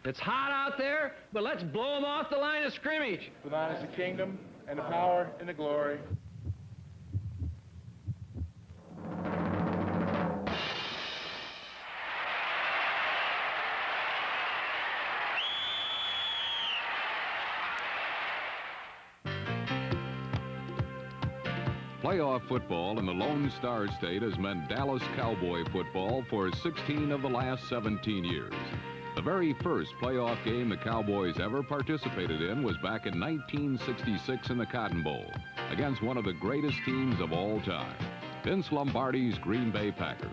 It's hot out there, but let's blow them off the line of scrimmage. For thine is the kingdom, and the power, and the glory. Playoff football in the Lone Star State has meant Dallas Cowboy football for 16 of the last 17 years. The very first playoff game the Cowboys ever participated in was back in 1966 in the Cotton Bowl against one of the greatest teams of all time, Vince Lombardi's Green Bay Packers.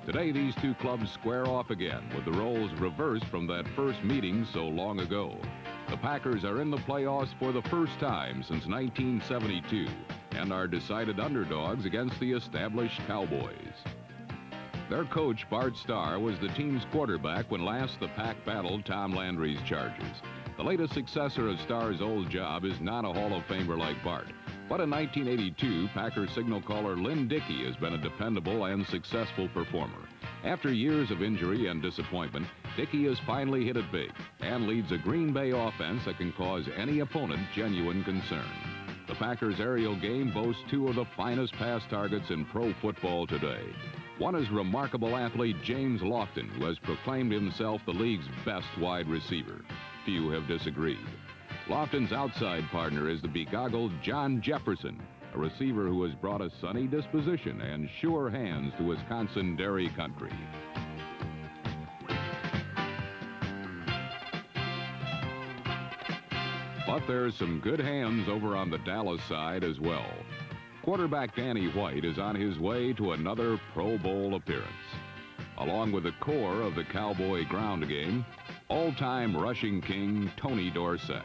Today, these two clubs square off again with the roles reversed from that first meeting so long ago. The Packers are in the playoffs for the first time since 1972 and are decided underdogs against the established Cowboys. Their coach, Bart Starr, was the team's quarterback when last the Pack battled Tom Landry's Chargers. The latest successor of Starr's old job is not a Hall of Famer like Bart. But in 1982, Packer signal caller Lynn Dickey has been a dependable and successful performer. After years of injury and disappointment, Dickey has finally hit it big and leads a Green Bay offense that can cause any opponent genuine concern. The Packers' aerial game boasts two of the finest pass targets in pro football today. One is remarkable athlete James Lofton, who has proclaimed himself the league's best wide receiver. Few have disagreed. Lofton's outside partner is the begoggled John Jefferson, a receiver who has brought a sunny disposition and sure hands to Wisconsin dairy country. But there's some good hands over on the Dallas side as well. Quarterback Danny White is on his way to another Pro Bowl appearance. Along with the core of the Cowboy ground game, all-time rushing king Tony Dorsett.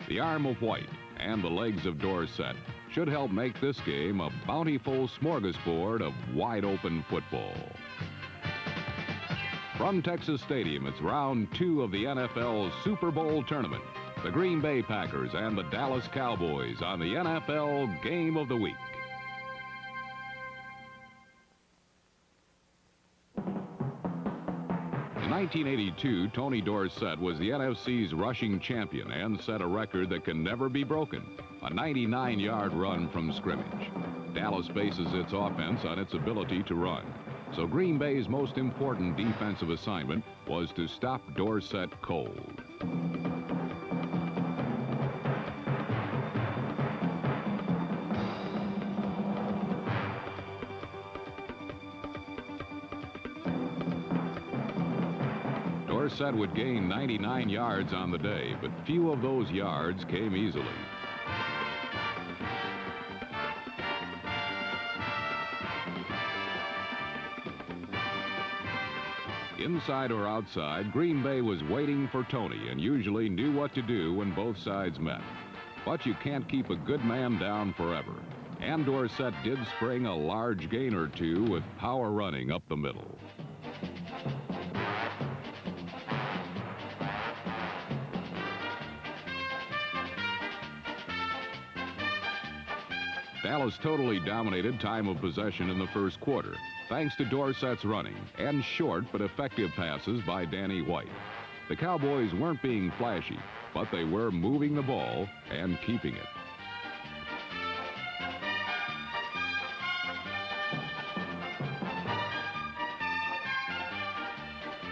The arm of White and the legs of Dorsett should help make this game a bountiful smorgasbord of wide-open football. From Texas Stadium, it's round 2 of the NFL's Super Bowl tournament. The Green Bay Packers and the Dallas Cowboys on the NFL Game of the Week. In 1982, Tony Dorsett was the NFC's rushing champion and set a record that can never be broken, a 99-yard run from scrimmage. Dallas bases its offense on its ability to run, so Green Bay's most important defensive assignment was to stop Dorsett cold. Dorsett would gain 99 yards on the day, but few of those yards came easily. Inside or outside, Green Bay was waiting for Tony and usually knew what to do when both sides met. But you can't keep a good man down forever. And Dorsett did spring a large gain or two with power running up the middle. Dallas totally dominated time of possession in the first quarter, thanks to Dorsett's running and short but effective passes by Danny White. The Cowboys weren't being flashy, but they were moving the ball and keeping it.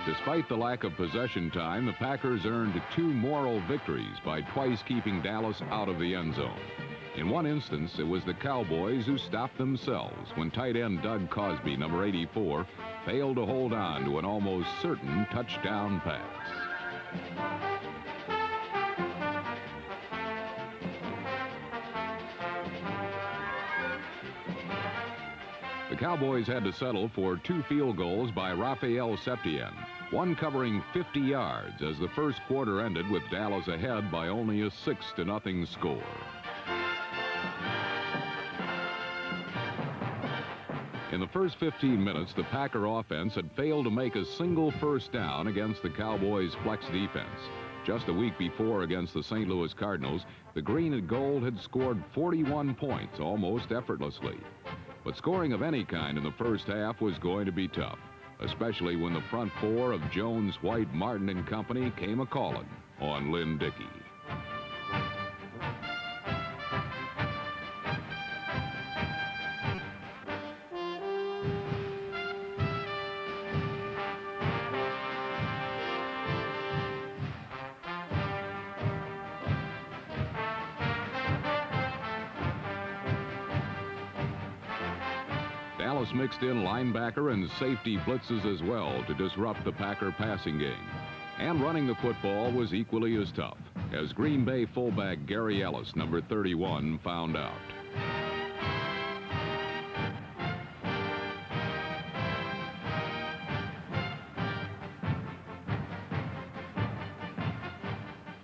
Despite the lack of possession time, the Packers earned 2 moral victories by twice keeping Dallas out of the end zone. In one instance, it was the Cowboys who stopped themselves when tight end Doug Cosby, number 84, failed to hold on to an almost certain touchdown pass. The Cowboys had to settle for 2 field goals by Rafael Septien, one covering 50 yards as the first quarter ended with Dallas ahead by only a 6-0 score. In the first 15 minutes, the Packer offense had failed to make a single first down against the Cowboys' flex defense. Just a week before against the St. Louis Cardinals, the Green and Gold had scored 41 points almost effortlessly. But scoring of any kind in the first half was going to be tough. especially when the front four of Jones, White, Martin and company came a-calling on Lynn Dickey. Dallas mixed in linebacker and safety blitzes as well to disrupt the Packer passing game. And running the football was equally as tough, as Green Bay fullback Gary Ellis, number 31, found out.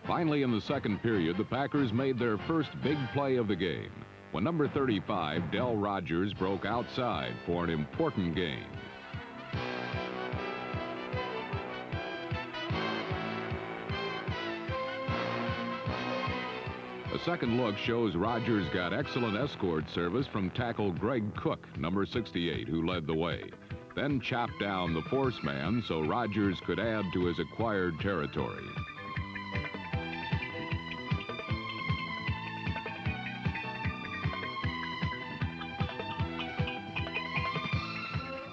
Finally, in the second period, the Packers made their first big play of the game, when number 35, Del Rogers, broke outside for an important gain. A second look shows Rogers got excellent escort service from tackle Greg Cook, number 68, who led the way. Then chopped down the force man so Rogers could add to his acquired territory.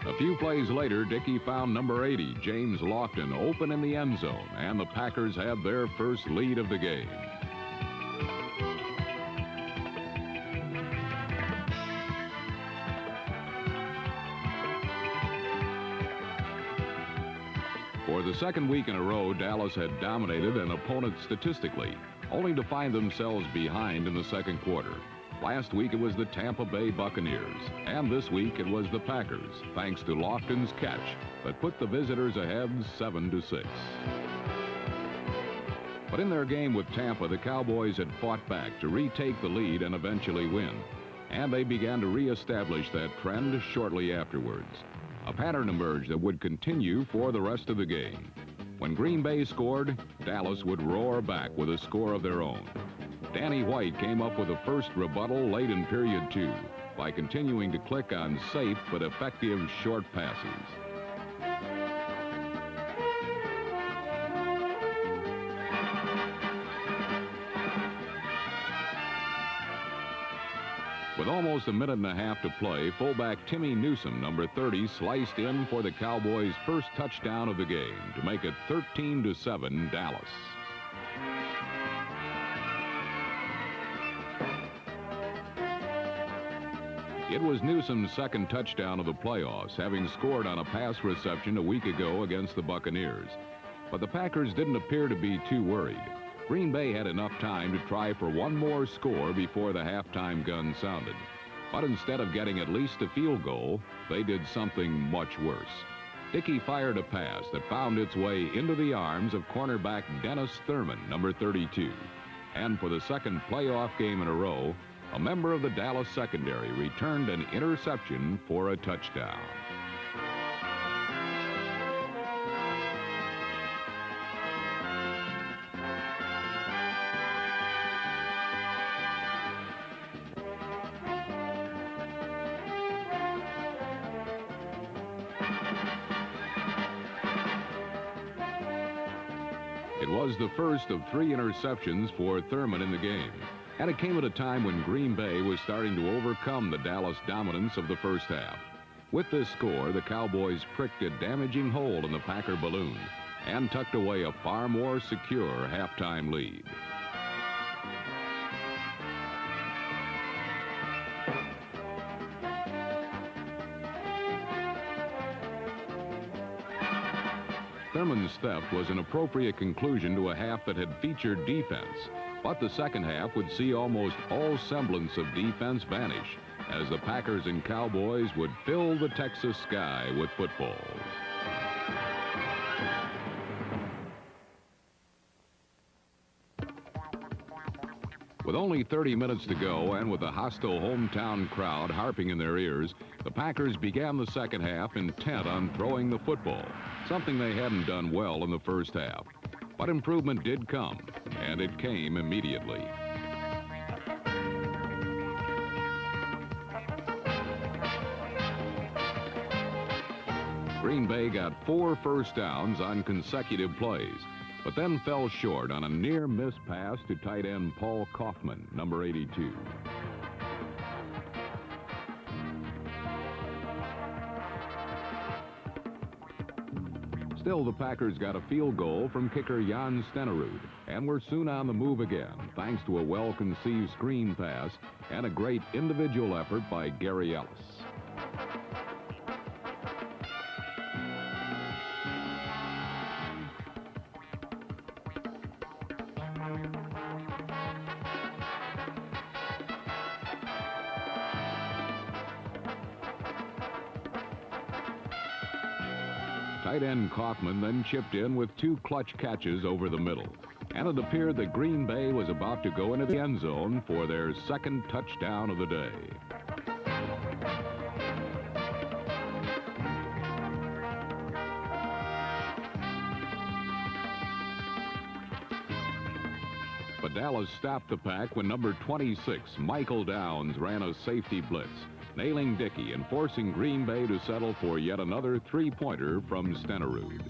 A few plays later, Dickey found number 80, James Lofton, open in the end zone, and the Packers had their first lead of the game. For the second week in a row, Dallas had dominated an opponent statistically, only to find themselves behind in the second quarter. Last week it was the Tampa Bay Buccaneers, and this week it was the Packers, thanks to Lofton's catch that put the visitors ahead 7-6. But in their game with Tampa, the Cowboys had fought back to retake the lead and eventually win, and they began to reestablish that trend shortly afterwards. A pattern emerged that would continue for the rest of the game. When Green Bay scored, Dallas would roar back with a score of their own. Danny White came up with a first rebuttal late in period 2 by continuing to click on safe but effective short passes. With almost a minute and a half to play, fullback Timmy Newsome, number 30, sliced in for the Cowboys' first touchdown of the game to make it 13-7 Dallas. It was Newsome's second touchdown of the playoffs, having scored on a pass reception a week ago against the Buccaneers. But the Packers didn't appear to be too worried. Green Bay had enough time to try for one more score before the halftime gun sounded. But instead of getting at least a field goal, they did something much worse. Dickey fired a pass that found its way into the arms of cornerback Dennis Thurman, number 32. And for the second playoff game in a row, a member of the Dallas secondary returned an interception for a touchdown. It was the first of 3 interceptions for Thurman in the game. And it came at a time when Green Bay was starting to overcome the Dallas dominance of the first half. With this score, the Cowboys pricked a damaging hole in the Packer balloon and tucked away a far more secure halftime lead. Thurman's theft was an appropriate conclusion to a half that had featured defense. But the second half would see almost all semblance of defense vanish as the Packers and Cowboys would fill the Texas sky with footballs. With only 30 minutes to go and with a hostile hometown crowd harping in their ears, the Packers began the second half intent on throwing the football, something they hadn't done well in the first half. But improvement did come, and it came immediately. Green Bay got 4 first downs on consecutive plays, but then fell short on a near-miss pass to tight end Paul Kaufman, number 82. Still, the Packers got a field goal from kicker Jan Stenerud, and were soon on the move again, thanks to a well-conceived screen pass and a great individual effort by Gary Ellis. Tight end Kaufman then chipped in with 2 clutch catches over the middle, and it appeared that Green Bay was about to go into the end zone for their 2nd touchdown of the day. But Dallas stopped the pack when number 26, Michael Downs, ran a safety blitz, nailing Dickey and forcing Green Bay to settle for yet another 3-pointer from Stenerud.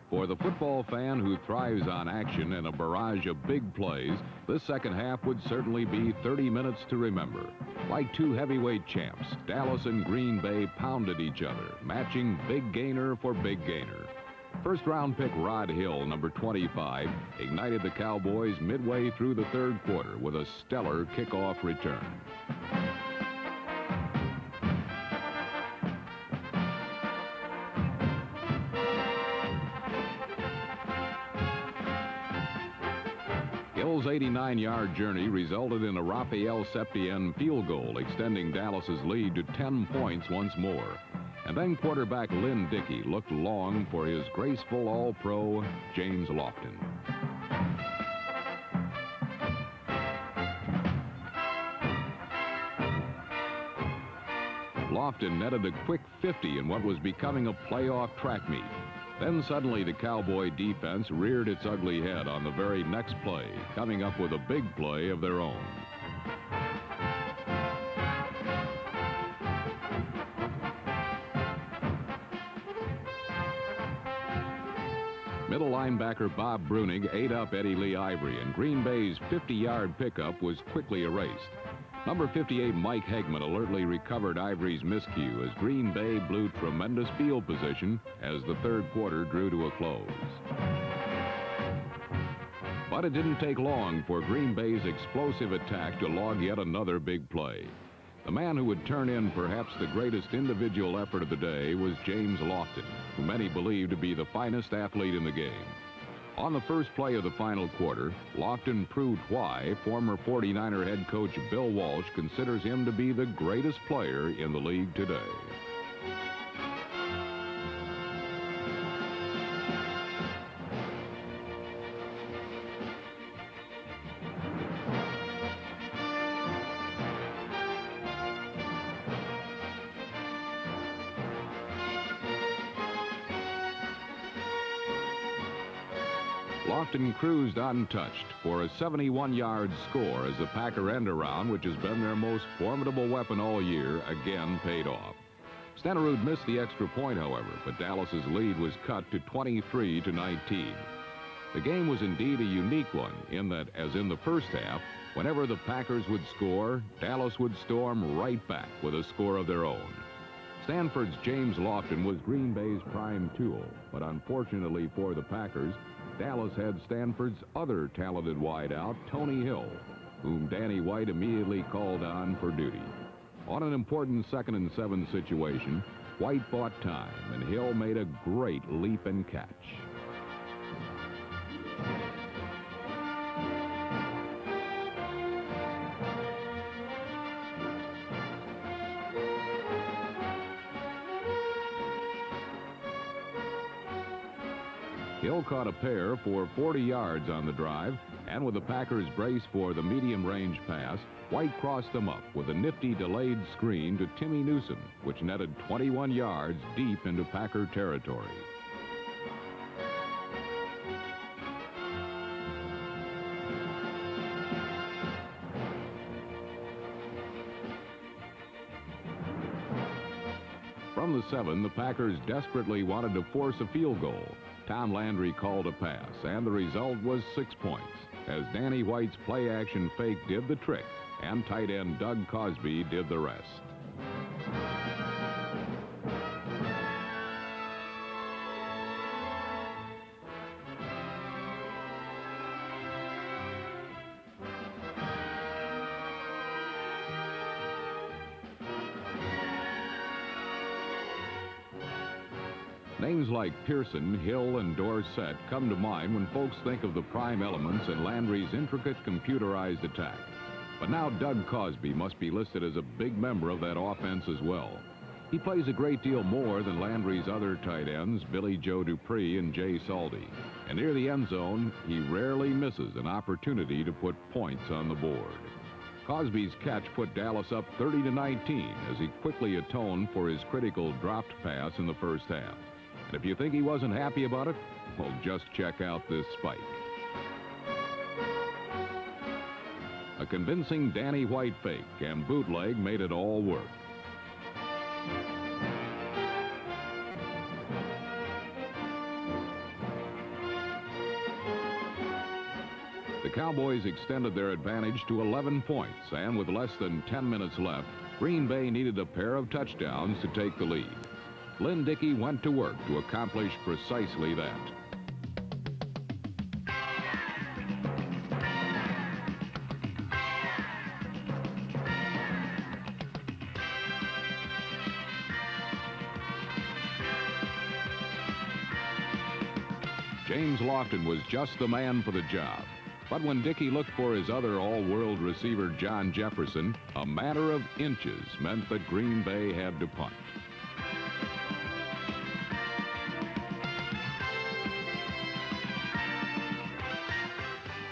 For the football fan who thrives on action and a barrage of big plays, this second half would certainly be 30 minutes to remember. Like 2 heavyweight champs, Dallas and Green Bay pounded each other, matching big gainer for big gainer. First-round pick Rod Hill, number 25, ignited the Cowboys midway through the 3rd quarter with a stellar kickoff return. Hill's 89-yard journey resulted in a Rafael Septien field goal, extending Dallas's lead to 10 points once more. And then quarterback Lynn Dickey looked long for his graceful All-Pro, James Lofton. Lofton netted a quick 50 in what was becoming a playoff track meet. Then suddenly the Cowboy defense reared its ugly head on the very next play, coming up with a big play of their own. Middle linebacker Bob Brunig ate up Eddie Lee Ivory, and Green Bay's 50-yard pickup was quickly erased. Number 58, Mike Hegman, alertly recovered Ivory's miscue as Green Bay blew tremendous field position as the 3rd quarter drew to a close. But it didn't take long for Green Bay's explosive attack to log yet another big play. The man who would turn in perhaps the greatest individual effort of the day was James Lofton, who many believe to be the finest athlete in the game. On the first play of the final quarter, Lofton proved why former 49er head coach Bill Walsh considers him to be the greatest player in the league today. Lofton cruised untouched for a 71-yard score as the Packer end-around, which has been their most formidable weapon all year, again paid off. Stenerud missed the extra point, however, but Dallas's lead was cut to 23-19. The game was indeed a unique one in that, as in the first half, whenever the Packers would score, Dallas would storm right back with a score of their own. Stanford's James Lofton was Green Bay's prime tool, but unfortunately for the Packers, Dallas had Stanford's other talented wideout, Tony Hill, whom Danny White immediately called on for duty. On an important 2nd and 7 situation, White bought time, and Hill made a great leap and catch. Hill caught a pair for 40 yards on the drive, and with the Packers brace for the medium-range pass, White crossed them up with a nifty delayed screen to Timmy Newsom, which netted 21 yards deep into Packer territory. From the 7, the Packers desperately wanted to force a field goal. Tom Landry called a pass, and the result was 6 points, as Danny White's play-action fake did the trick, and tight end Doug Cosby did the rest. Names like Pearson, Hill, and Dorsett come to mind when folks think of the prime elements in Landry's intricate computerized attack. But now Doug Cosby must be listed as a big member of that offense as well. He plays a great deal more than Landry's other tight ends, Billy Joe Dupree and Jay Saldy. And near the end zone, he rarely misses an opportunity to put points on the board. Cosby's catch put Dallas up 30-19 as he quickly atoned for his critical dropped pass in the first half. And if you think he wasn't happy about it, well, just check out this spike. A convincing Danny White fake and bootleg made it all work. The Cowboys extended their advantage to 11 points, and with less than 10 minutes left, Green Bay needed a pair of touchdowns to take the lead. Lynn Dickey went to work to accomplish precisely that. James Lofton was just the man for the job. But when Dickey looked for his other all-world receiver, John Jefferson, a matter of inches meant that Green Bay had to punt.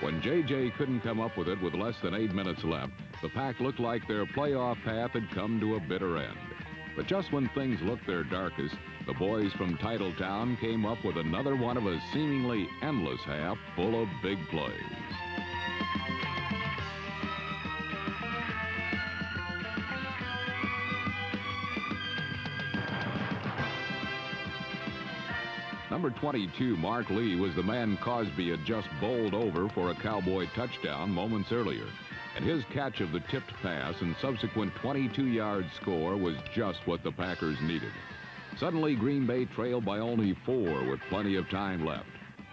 When J.J. couldn't come up with it with less than 8 minutes left, the Pack looked like their playoff path had come to a bitter end. But just when things looked their darkest, the boys from Titletown came up with another one of a seemingly endless half full of big plays. Number 22, Mark Lee, was the man Cosby had just bowled over for a Cowboy touchdown moments earlier. And his catch of the tipped pass and subsequent 22-yard score was just what the Packers needed. Suddenly, Green Bay trailed by only 4 with plenty of time left.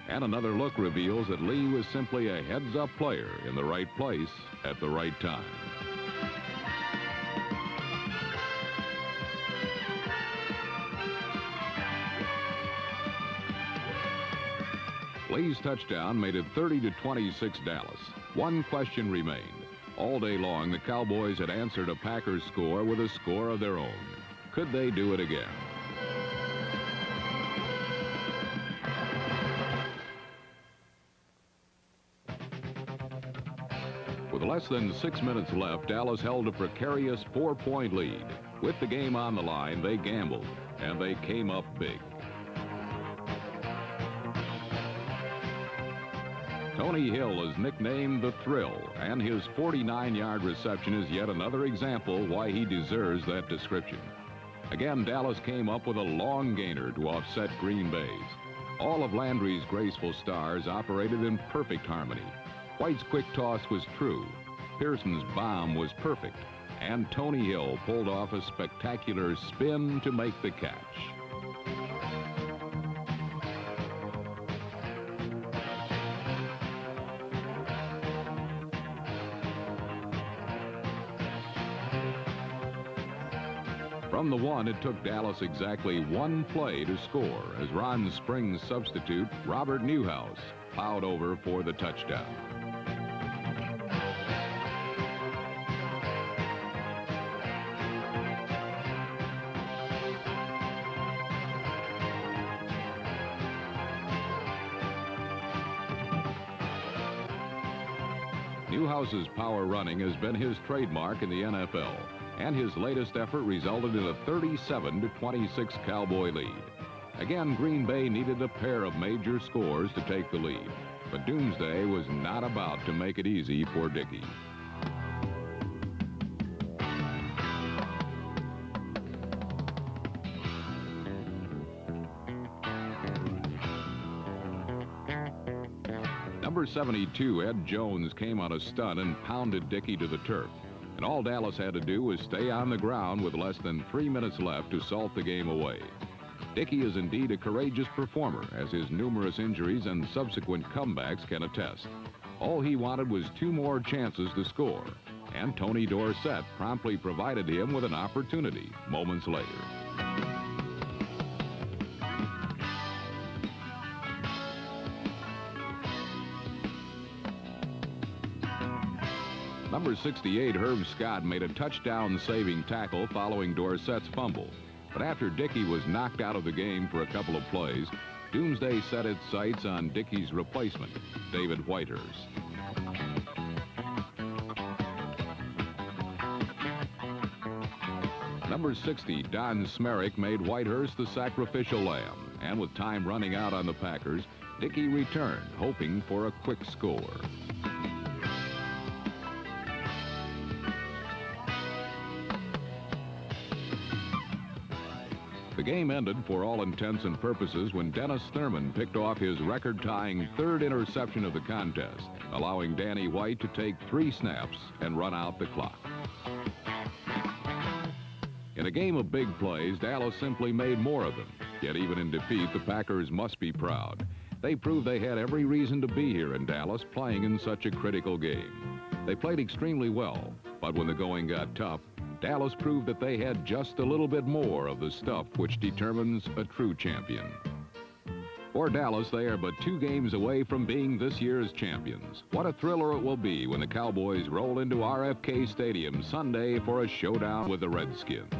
And another look reveals that Lee was simply a heads-up player in the right place at the right time. Lee's touchdown made it 30-26 Dallas. One question remained. All day long, the Cowboys had answered a Packers score with a score of their own. Could they do it again? With less than 6 minutes left, Dallas held a precarious 4-point lead. With the game on the line, they gambled, and they came up big. Tony Hill is nicknamed the Thrill, and his 49-yard reception is yet another example why he deserves that description. Again, Dallas came up with a long gainer to offset Green Bay's. All of Landry's graceful stars operated in perfect harmony. White's quick toss was true. Pearson's bomb was perfect. And Tony Hill pulled off a spectacular spin to make the catch. From the 1, it took Dallas exactly 1 play to score as Ron Spring's substitute, Robert Newhouse, plowed over for the touchdown. Newhouse's power running has been his trademark in the NFL. And his latest effort resulted in a 37-26 Cowboy lead. Again, Green Bay needed a pair of major scores to take the lead. But Doomsday was not about to make it easy for Dickey. Number 72, Ed Jones, came on a stunt and pounded Dickey to the turf. And all Dallas had to do was stay on the ground with less than 3 minutes left to salt the game away. Dickey is indeed a courageous performer, as his numerous injuries and subsequent comebacks can attest. All he wanted was 2 more chances to score, and Tony Dorsett promptly provided him with an opportunity moments later. Number 68, Herb Scott, made a touchdown-saving tackle following Dorsett's fumble. But after Dickey was knocked out of the game for a couple of plays, Doomsday set its sights on Dickey's replacement, David Whitehurst. Number 60, Don Smerick, made Whitehurst the sacrificial lamb. And with time running out on the Packers, Dickey returned, hoping for a quick score. The game ended for all intents and purposes when Dennis Thurman picked off his record-tying 3rd interception of the contest, allowing Danny White to take 3 snaps and run out the clock. In a game of big plays, Dallas simply made more of them. Yet even in defeat, the Packers must be proud. They proved they had every reason to be here in Dallas, playing in such a critical game. They played extremely well, but when the going got tough, Dallas proved that they had just a little bit more of the stuff which determines a true champion. For Dallas, they are but 2 games away from being this year's champions. What a thriller it will be when the Cowboys roll into RFK Stadium Sunday for a showdown with the Redskins.